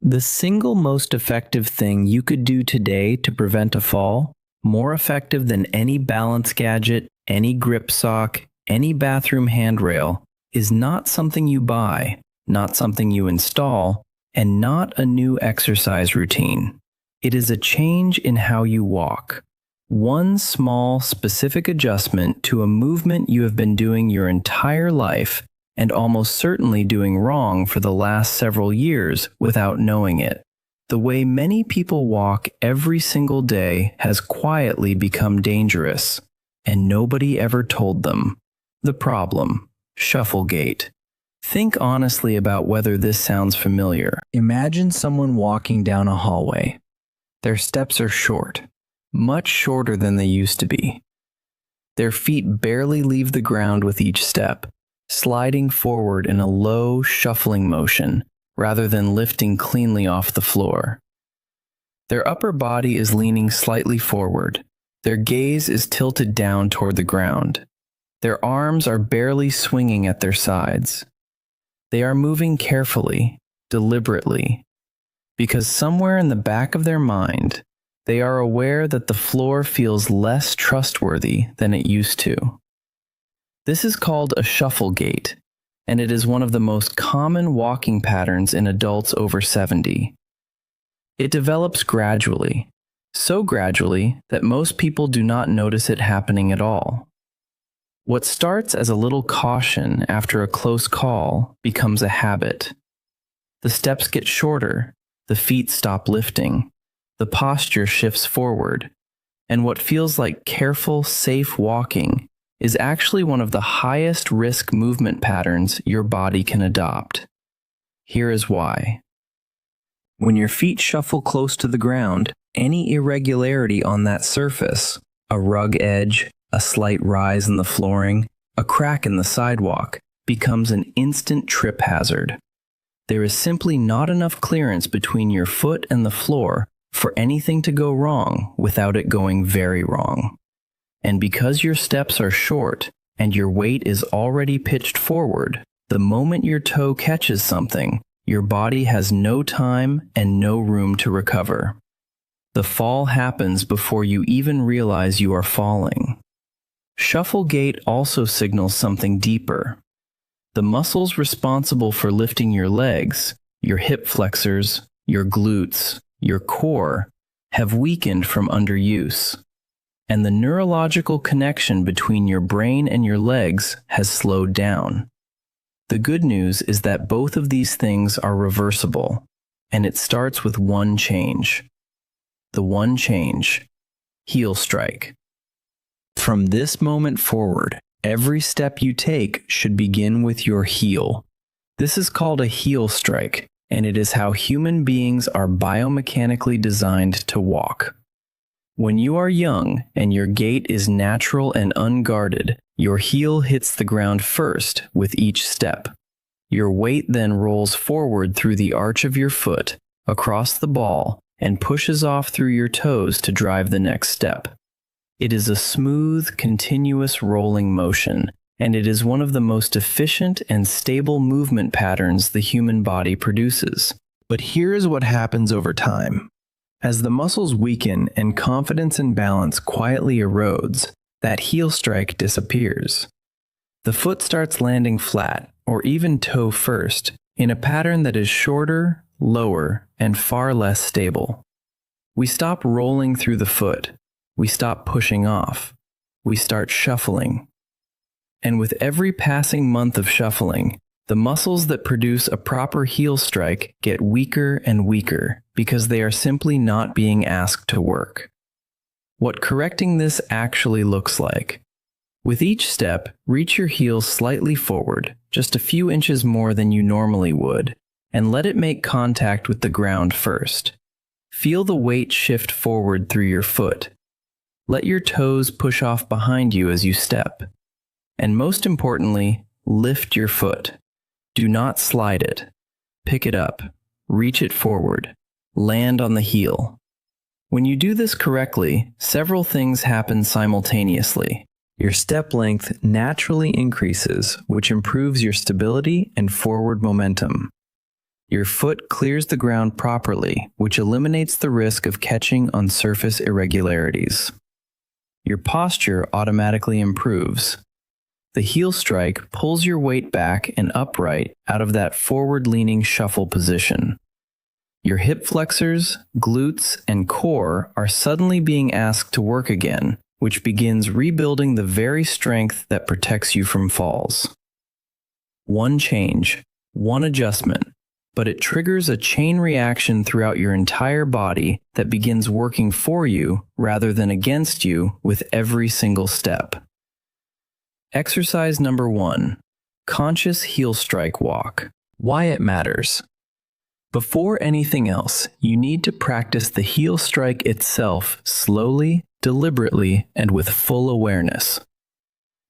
The single most effective thing you could do today to prevent a fall, more effective than any balance gadget, any grip sock, any bathroom handrail, is not something you buy, not something you install, and not a new exercise routine. It is a change in how you walk. One small, specific adjustment to a movement you have been doing your entire life and almost certainly doing wrong for the last several years without knowing it. The way many people walk every single day has quietly become dangerous, and nobody ever told them. The problem: shuffle gait. Think honestly about whether this sounds familiar. Imagine someone walking down a hallway. Their steps are short, much shorter than they used to be. Their feet barely leave the ground with each step, sliding forward in a low, shuffling motion rather than lifting cleanly off the floor. Their upper body is leaning slightly forward. Their gaze is tilted down toward the ground. Their arms are barely swinging at their sides. They are moving carefully, deliberately, because somewhere in the back of their mind, they are aware that the floor feels less trustworthy than it used to. This is called a shuffle gait, and it is one of the most common walking patterns in adults over 70. It develops gradually, so gradually that most people do not notice it happening at all. What starts as a little caution after a close call becomes a habit. The steps get shorter, the feet stop lifting, the posture shifts forward, and what feels like careful, safe walking is actually one of the highest risk movement patterns your body can adopt. Here is why. When your feet shuffle close to the ground, any irregularity on that surface, a rug edge, a slight rise in the flooring, a crack in the sidewalk, becomes an instant trip hazard. There is simply not enough clearance between your foot and the floor for anything to go wrong without it going very wrong. And because your steps are short and your weight is already pitched forward, the moment your toe catches something, your body has no time and no room to recover. The fall happens before you even realize you are falling. Shuffle gait also signals something deeper. The muscles responsible for lifting your legs, your hip flexors, your glutes, your core, have weakened from underuse. And the neurological connection between your brain and your legs has slowed down. The good news is that both of these things are reversible, and it starts with one change. The one change: heel strike. From this moment forward, every step you take should begin with your heel. This is called a heel strike, and it is how human beings are biomechanically designed to walk. When you are young and your gait is natural and unguarded, your heel hits the ground first with each step. Your weight then rolls forward through the arch of your foot, across the ball, and pushes off through your toes to drive the next step. It is a smooth, continuous rolling motion, and it is one of the most efficient and stable movement patterns the human body produces. But here is what happens over time. As the muscles weaken and confidence and balance quietly erodes, that heel strike disappears. The foot starts landing flat, or even toe first, in a pattern that is shorter, lower, and far less stable. We stop rolling through the foot. We stop pushing off. We start shuffling. And with every passing month of shuffling, the muscles that produce a proper heel strike get weaker and weaker because they are simply not being asked to work. What correcting this actually looks like: with each step, reach your heel slightly forward, just a few inches more than you normally would, and let it make contact with the ground first. Feel the weight shift forward through your foot. Let your toes push off behind you as you step. And most importantly, lift your foot. Do not slide it. Pick it up. Reach it forward. Land on the heel. When you do this correctly, several things happen simultaneously. Your step length naturally increases, which improves your stability and forward momentum. Your foot clears the ground properly, which eliminates the risk of catching on surface irregularities. Your posture automatically improves. The heel strike pulls your weight back and upright out of that forward-leaning shuffle position. Your hip flexors, glutes, and core are suddenly being asked to work again, which begins rebuilding the very strength that protects you from falls. One change, one adjustment, but it triggers a chain reaction throughout your entire body that begins working for you rather than against you with every single step. Exercise number 1, conscious heel strike walk. Why it matters. Before anything else, you need to practice the heel strike itself slowly, deliberately, and with full awareness.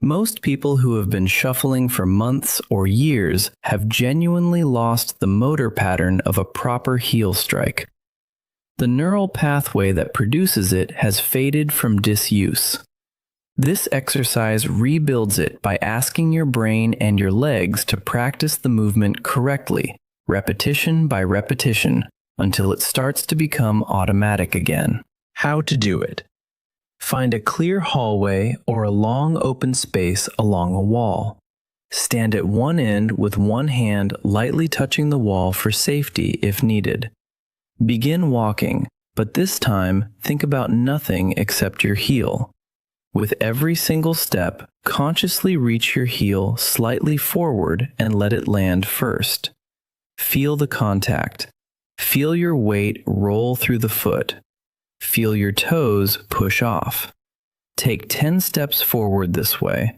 Most people who have been shuffling for months or years have genuinely lost the motor pattern of a proper heel strike. The neural pathway that produces it has faded from disuse. This exercise rebuilds it by asking your brain and your legs to practice the movement correctly, repetition by repetition, until it starts to become automatic again. How to do it. Find a clear hallway or a long open space along a wall. Stand at one end with one hand lightly touching the wall for safety if needed. Begin walking, but this time think about nothing except your heel. With every single step, consciously reach your heel slightly forward and let it land first. Feel the contact. Feel your weight roll through the foot. Feel your toes push off. Take 10 steps forward this way.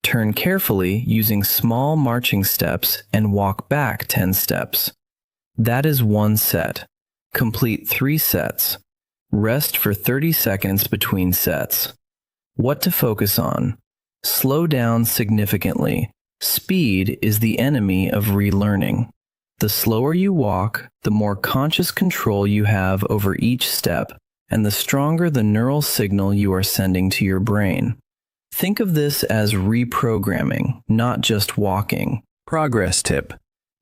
Turn carefully using small marching steps and walk back 10 steps. That is one set. Complete 3 sets. Rest for 30 seconds between sets. What to focus on. Slow down significantly. Speed is the enemy of relearning. The slower you walk, the more conscious control you have over each step, and the stronger the neural signal you are sending to your brain. Think of this as reprogramming, not just walking. Progress tip.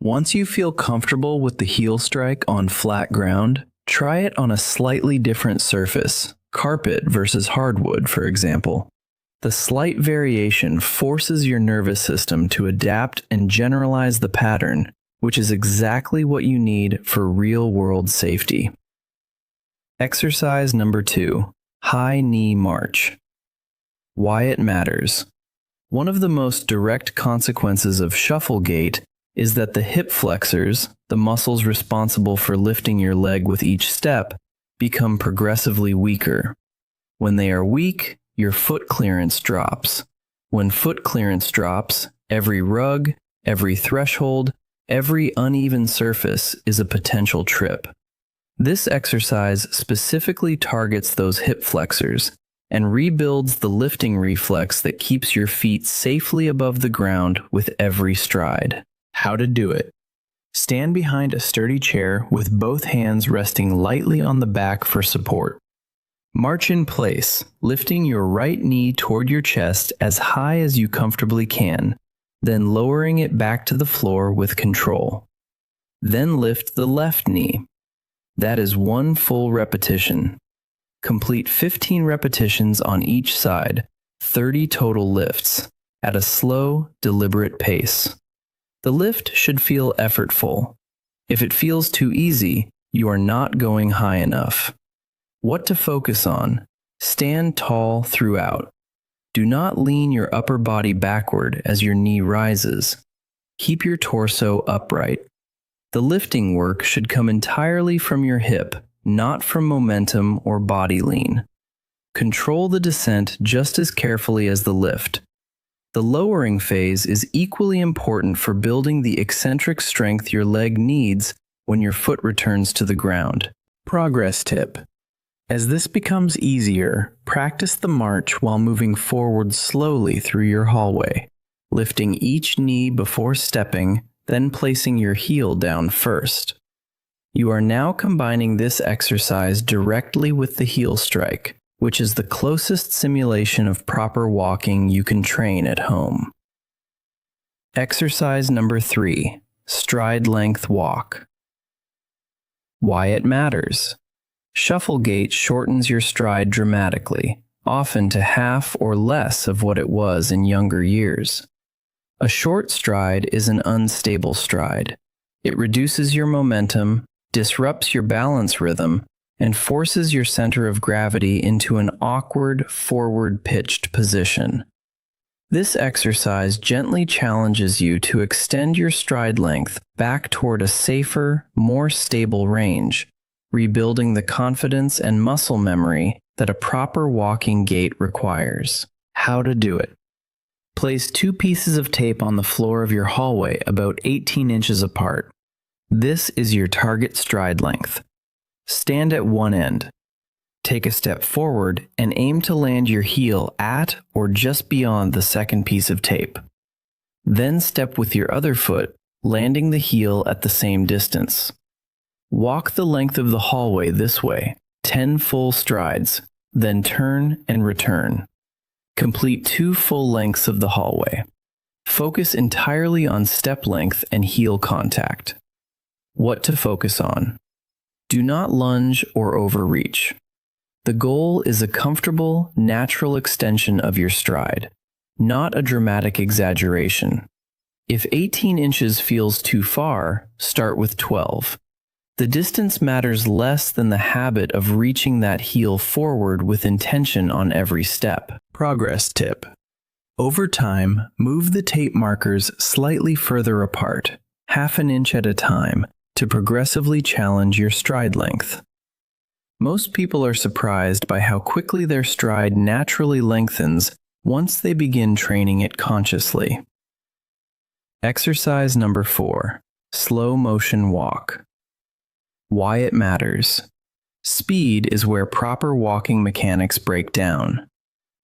Once you feel comfortable with the heel strike on flat ground, try it on a slightly different surface, carpet versus hardwood, for example. The slight variation forces your nervous system to adapt and generalize the pattern, which is exactly what you need for real-world safety. Exercise number 2, high knee march. Why it matters. One of the most direct consequences of shuffle gait is that the hip flexors, the muscles responsible for lifting your leg with each step, become progressively weaker. When they are weak, your foot clearance drops. When foot clearance drops, every rug, every threshold, every uneven surface is a potential trip. This exercise specifically targets those hip flexors and rebuilds the lifting reflex that keeps your feet safely above the ground with every stride. How to do it. Stand behind a sturdy chair with both hands resting lightly on the back for support. March in place, lifting your right knee toward your chest as high as you comfortably can, then lowering it back to the floor with control. Then lift the left knee. That is one full repetition. Complete 15 repetitions on each side, 30 total lifts, at a slow, deliberate pace. The lift should feel effortful. If it feels too easy, you are not going high enough. What to focus on? Stand tall throughout. Do not lean your upper body backward as your knee rises. Keep your torso upright. The lifting work should come entirely from your hip, not from momentum or body lean. Control the descent just as carefully as the lift. The lowering phase is equally important for building the eccentric strength your leg needs when your foot returns to the ground. Progress tip. As this becomes easier, practice the march while moving forward slowly through your hallway, lifting each knee before stepping, then placing your heel down first. You are now combining this exercise directly with the heel strike, which is the closest simulation of proper walking you can train at home. Exercise number 3, Stride length walk. Why it matters. Shuffle gait shortens your stride dramatically, often to half or less of what it was in younger years. A short stride is an unstable stride. It reduces your momentum, disrupts your balance rhythm, and forces your center of gravity into an awkward, forward-pitched position. This exercise gently challenges you to extend your stride length back toward a safer, more stable range, rebuilding the confidence and muscle memory that a proper walking gait requires. How to do it. Place 2 pieces of tape on the floor of your hallway about 18 inches apart. This is your target stride length. Stand at one end. Take a step forward and aim to land your heel at or just beyond the second piece of tape. Then step with your other foot, landing the heel at the same distance. Walk the length of the hallway this way, 10 full strides, then turn and return. Complete 2 full lengths of the hallway. Focus entirely on step length and heel contact. What to focus on. Do not lunge or overreach. The goal is a comfortable, natural extension of your stride, not a dramatic exaggeration. If 18 inches feels too far, start with 12. The distance matters less than the habit of reaching that heel forward with intention on every step. Progress tip. Over time, move the tape markers slightly further apart, half an inch at a time, to progressively challenge your stride length. Most people are surprised by how quickly their stride naturally lengthens once they begin training it consciously. Exercise number 4. Slow motion walk. Why it matters. Speed is where proper walking mechanics break down.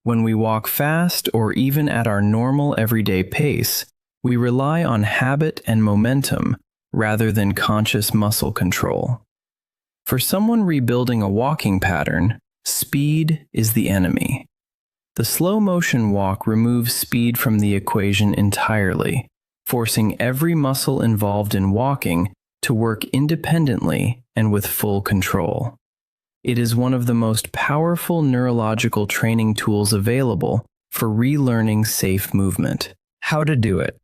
When we walk fast or even at our normal everyday pace, we rely on habit and momentum rather than conscious muscle control. For someone rebuilding a walking pattern, speed is the enemy. The slow motion walk removes speed from the equation entirely, forcing every muscle involved in walking to work independently and with full control. It is one of the most powerful neurological training tools available for relearning safe movement. How to do it.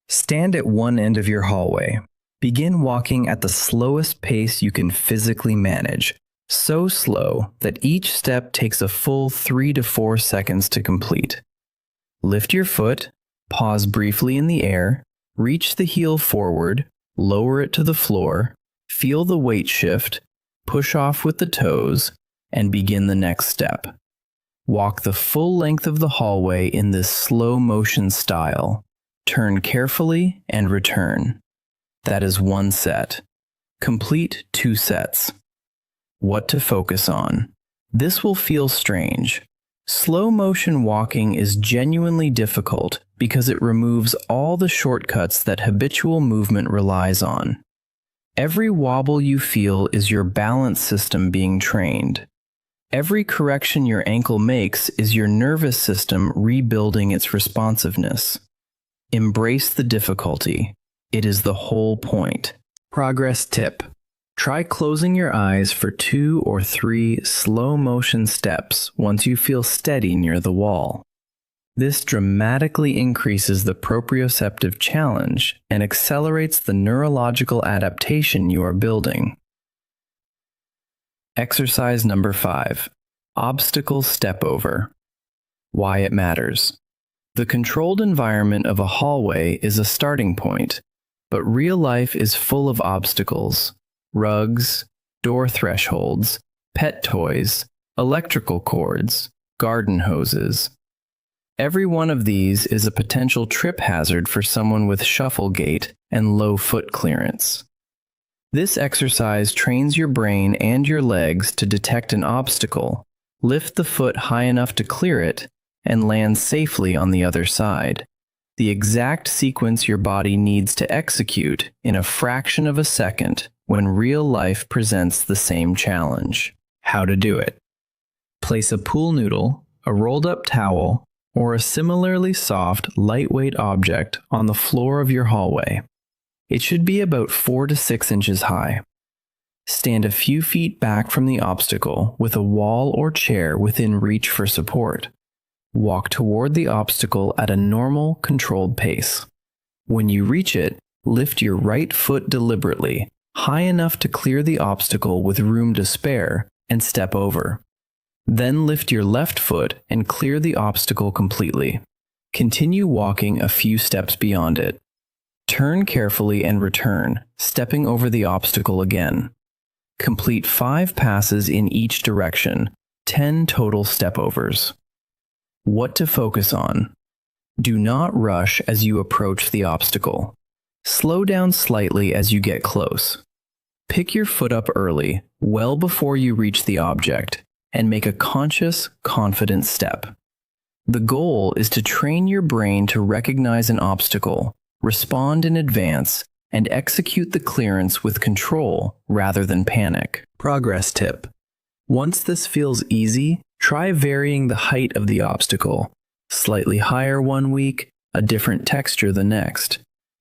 Stand at one end of your hallway. Begin walking at the slowest pace you can physically manage, so slow that each step takes a full 3 to 4 seconds to complete. Lift your foot, pause briefly in the air, reach the heel forward, lower it to the floor, feel the weight shift, push off with the toes, and begin the next step. Walk the full length of the hallway in this slow motion style. Turn carefully and return. That is 1 set. Complete 2 sets. What to focus on. This will feel strange. Slow motion walking is genuinely difficult because it removes all the shortcuts that habitual movement relies on. Every wobble you feel is your balance system being trained. Every correction your ankle makes is your nervous system rebuilding its responsiveness. Embrace the difficulty. It is the whole point. Progress tip. Try closing your eyes for 2 or 3 slow motion steps once you feel steady near the wall. This dramatically increases the proprioceptive challenge and accelerates the neurological adaptation you are building. Exercise number 5. Obstacle step over. Why it matters. The controlled environment of a hallway is a starting point, but real life is full of obstacles. Rugs, door thresholds, pet toys, electrical cords, garden hoses. Every one of these is a potential trip hazard for someone with shuffle gait and low foot clearance. This exercise trains your brain and your legs to detect an obstacle, lift the foot high enough to clear it, and land safely on the other side. The exact sequence your body needs to execute in a fraction of a second when real life presents the same challenge. How to do it. Place a pool noodle, a rolled up towel, or a similarly soft, lightweight object on the floor of your hallway. It should be about 4 to 6 inches high. Stand a few feet back from the obstacle with a wall or chair within reach for support. Walk toward the obstacle at a normal, controlled pace. When you reach it, lift your right foot deliberately, high enough to clear the obstacle with room to spare, and step over. Then lift your left foot and clear the obstacle completely. Continue walking a few steps beyond it. Turn carefully and return, stepping over the obstacle again. Complete 5 passes in each direction, 10 total stepovers. What to focus on? Do not rush as you approach the obstacle. Slow down slightly as you get close. Pick your foot up early, well before you reach the object, and make a conscious, confident step. The goal is to train your brain to recognize an obstacle, respond in advance, and execute the clearance with control rather than panic. Progress tip. Once this feels easy, try varying the height of the obstacle. Slightly higher one week, a different texture the next.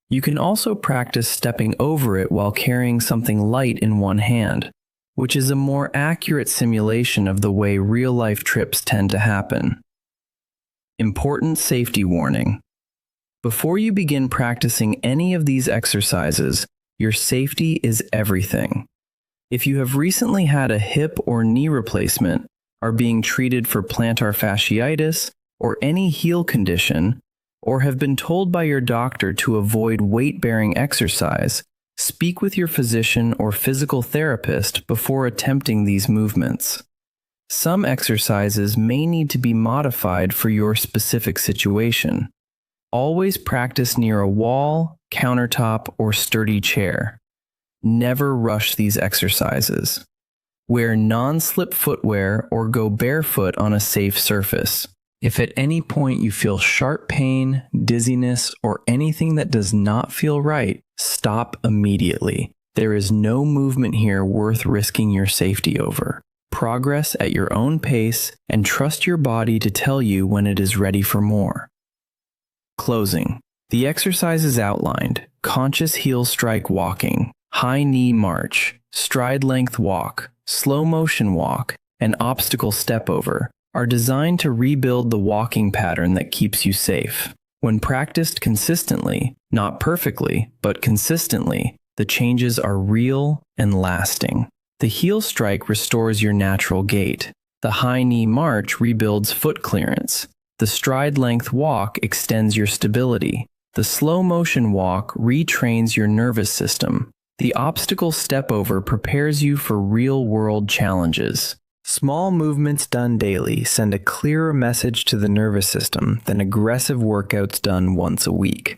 You can also practice stepping over it while carrying something light in one hand, which is a more accurate simulation of the way real-life trips tend to happen. Important safety warning. Before you begin practicing any of these exercises, your safety is everything. If you have recently had a hip or knee replacement, are being treated for plantar fasciitis or any heel condition, or have been told by your doctor to avoid weight-bearing exercise, speak with your physician or physical therapist before attempting these movements. Some exercises may need to be modified for your specific situation. Always practice near a wall, countertop, or sturdy chair. Never rush these exercises. Wear non-slip footwear or go barefoot on a safe surface. If at any point you feel sharp pain, dizziness, or anything that does not feel right, stop immediately. There is no movement here worth risking your safety over. Progress at your own pace and trust your body to tell you when it is ready for more. Closing. The exercises outlined: conscious heel strike walking, high knee march, stride length walk, slow motion walk, and obstacle step over are designed to rebuild the walking pattern that keeps you safe. When practiced consistently, not perfectly, but consistently, the changes are real and lasting. The heel strike restores your natural gait. The high knee march rebuilds foot clearance. The stride length walk extends your stability. The slow motion walk retrains your nervous system. The obstacle step over prepares you for real-world challenges. Small movements done daily send a clearer message to the nervous system than aggressive workouts done once a week.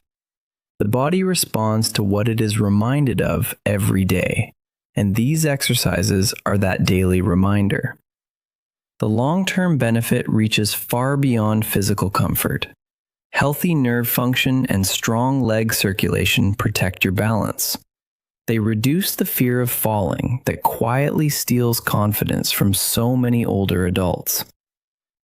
The body responds to what it is reminded of every day, and these exercises are that daily reminder. The long-term benefit reaches far beyond physical comfort. Healthy nerve function and strong leg circulation protect your balance. They reduce the fear of falling that quietly steals confidence from so many older adults.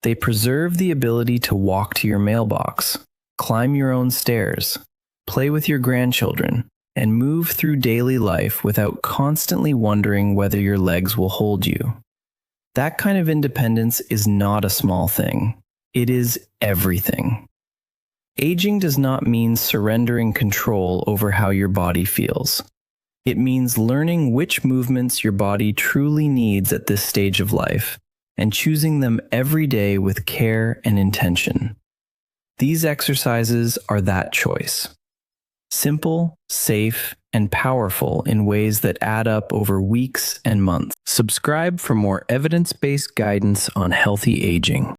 They preserve the ability to walk to your mailbox, climb your own stairs, play with your grandchildren, and move through daily life without constantly wondering whether your legs will hold you. That kind of independence is not a small thing. It is everything. Aging does not mean surrendering control over how your body feels. It means learning which movements your body truly needs at this stage of life and choosing them every day with care and intention. These exercises are that choice. Simple, safe, and powerful in ways that add up over weeks and months. Subscribe for more evidence-based guidance on healthy aging.